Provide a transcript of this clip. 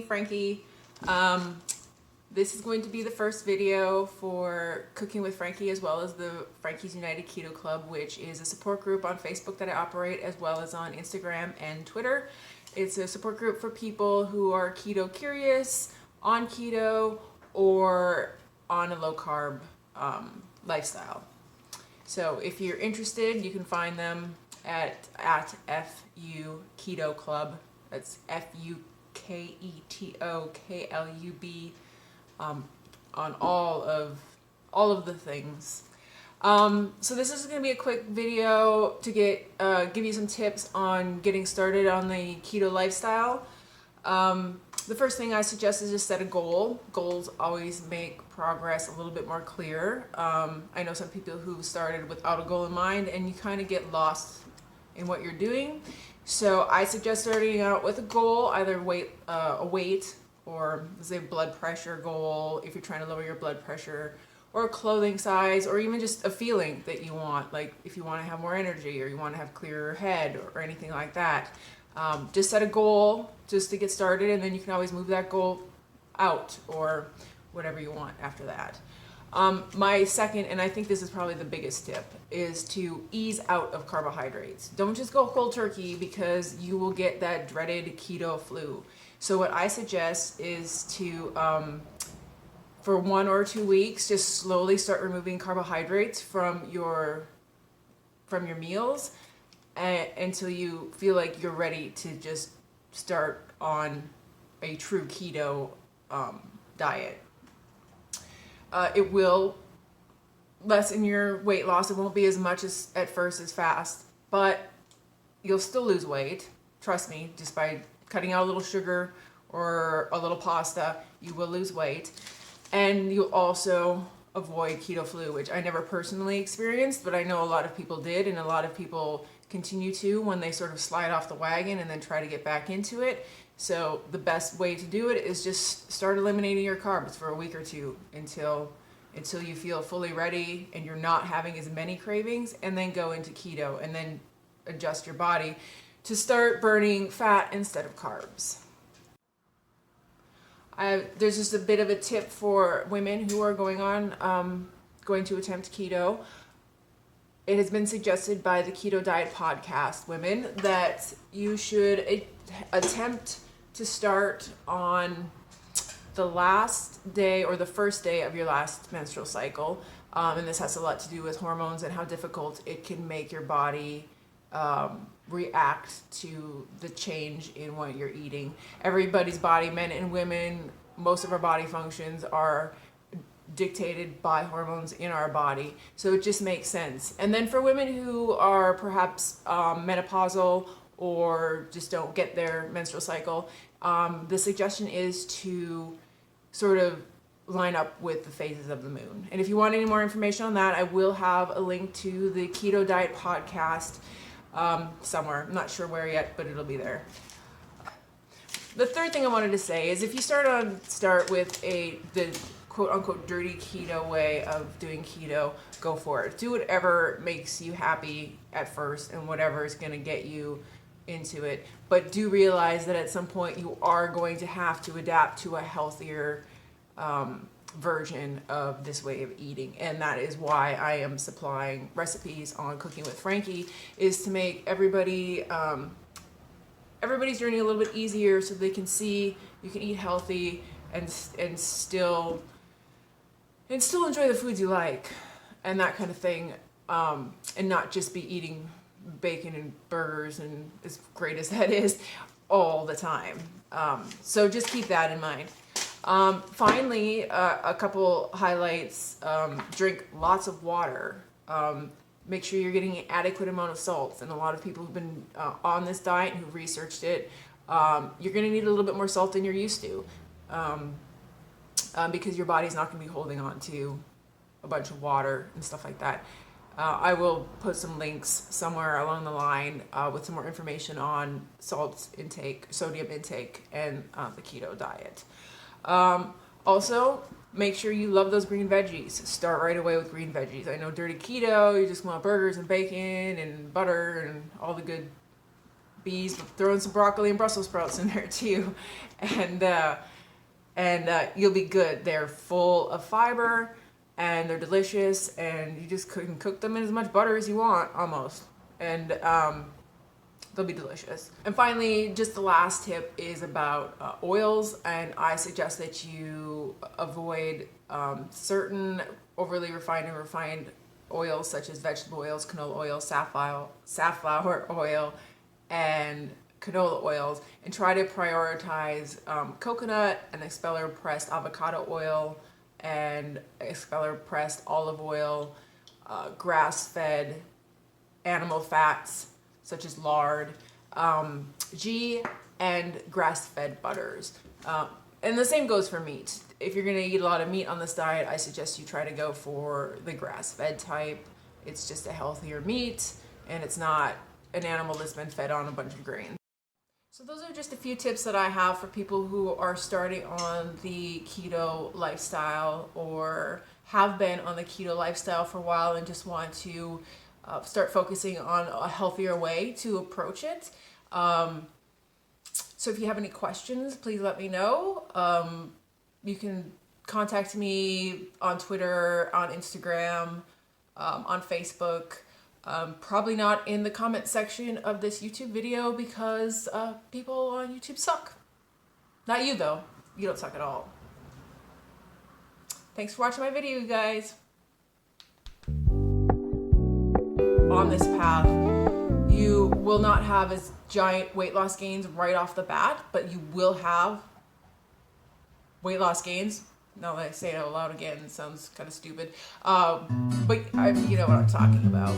Frankie. This is going to be the first video for Cooking with Frankie, as well as the Frankie's United Keto Club, which is a support group on Facebook that I operate, as well as on Instagram and Twitter. It's a support group for people who are keto curious, on keto, or on a low carb lifestyle. So if you're interested, you can find them at FUKetoKlub. That's FUKetoKlub on all of the things. So this is going to be a quick video to give you some tips on getting started on the keto lifestyle. The first thing I suggest is just set a goal. Goals always make progress a little bit more clear. I know some people who started without a goal in mind, and you kind of get lost in what you're doing. So I suggest starting out with a goal, either a weight, or say blood pressure goal if you're trying to lower your blood pressure, or a clothing size, or even just a feeling that you want, like if you want to have more energy or you want to have clearer head or anything like that. Just set a goal just to get started, and then you can always move that goal out or whatever you want after that. My second, and I think this is probably the biggest tip, is to ease out of carbohydrates. Don't just go cold turkey, because you will get that dreaded keto flu. So what I suggest is to, for 1 or 2 weeks, just slowly start removing carbohydrates from your meals until you feel like you're ready to just start on a true keto diet. It will lessen your weight loss. It won't be as much as at first, as fast, but you'll still lose weight. Trust me, just by cutting out a little sugar or a little pasta, you will lose weight. And you'll also avoid keto flu, which I never personally experienced, but I know a lot of people did, and a lot of people continue to when they sort of slide off the wagon and then try to get back into it. So the best way to do it is just start eliminating your carbs for a week or two until you feel fully ready and you're not having as many cravings, and then go into keto and then adjust your body to start burning fat instead of carbs. There's just a bit of a tip for women who are going to attempt keto. It has been suggested by the Keto Diet podcast, women, that you should attempt to start on the last day or the first day of your last menstrual cycle. And this has a lot to do with hormones and how difficult it can make your body react to the change in what you're eating. Everybody's body, men and women, most of our body functions are dictated by hormones in our body, so it just makes sense. And then for women who are perhaps menopausal or just don't get their menstrual cycle, the suggestion is to sort of line up with the phases of the moon. And if you want any more information on that, I will have a link to the Keto Diet podcast somewhere. I'm not sure where yet, but it'll be there. The third thing I wanted to say is, if you start with the quote unquote dirty keto way of doing keto, go for it. Do whatever makes you happy at first and whatever is going to get you into it. But do realize that at some point you are going to have to adapt to a healthier version of this way of eating. And that is why I am supplying recipes on Cooking with Frankie, is to make everybody's journey a little bit easier, so they can see you can eat healthy and still enjoy the foods you like and that kind of thing, and not just be eating bacon and burgers, and as great as that is, all the time. So just keep that in mind. Finally, a couple highlights: drink lots of water. Make sure you're getting an adequate amount of salts. And a lot of people who've been on this diet and who've researched it, you're going to need a little bit more salt than you're used to, because your body's not going to be holding on to a bunch of water and stuff like that. I will put some links somewhere along the line with some more information on salt intake, sodium intake, and the keto diet. Also, make sure you love those green veggies. Start right away with green veggies. I know dirty keto, you just want burgers and bacon and butter and all the good bees, throw in some broccoli and Brussels sprouts in there too, and you'll be good. They're full of fiber and they're delicious, and you just can cook them in as much butter as you want almost, and they'll be delicious. And finally, just the last tip is about oils, and I suggest that you avoid certain overly refined and refined oils such as vegetable oils, canola oil, safflower oil, and canola oils, and try to prioritize coconut and expeller pressed avocado oil and expeller pressed olive oil, grass-fed animal fats such as lard, ghee, and grass-fed butters. And the same goes for meat. If you're gonna eat a lot of meat on this diet, I suggest you try to go for the grass-fed type. It's just a healthier meat, and it's not an animal that's been fed on a bunch of grain. So those are just a few tips that I have for people who are starting on the keto lifestyle or have been on the keto lifestyle for a while and just want to start focusing on a healthier way to approach it. So if you have any questions, please let me know. You can contact me on Twitter, on Instagram, on Facebook. Probably not in the comment section of this YouTube video because people on YouTube suck. Not you though. You don't suck at all. Thanks for watching my video, you guys. On this path, you will not have as giant weight loss gains right off the bat, but you will have weight loss gains. Now that I say it out loud again, it sounds kind of stupid. But you know what I'm talking about.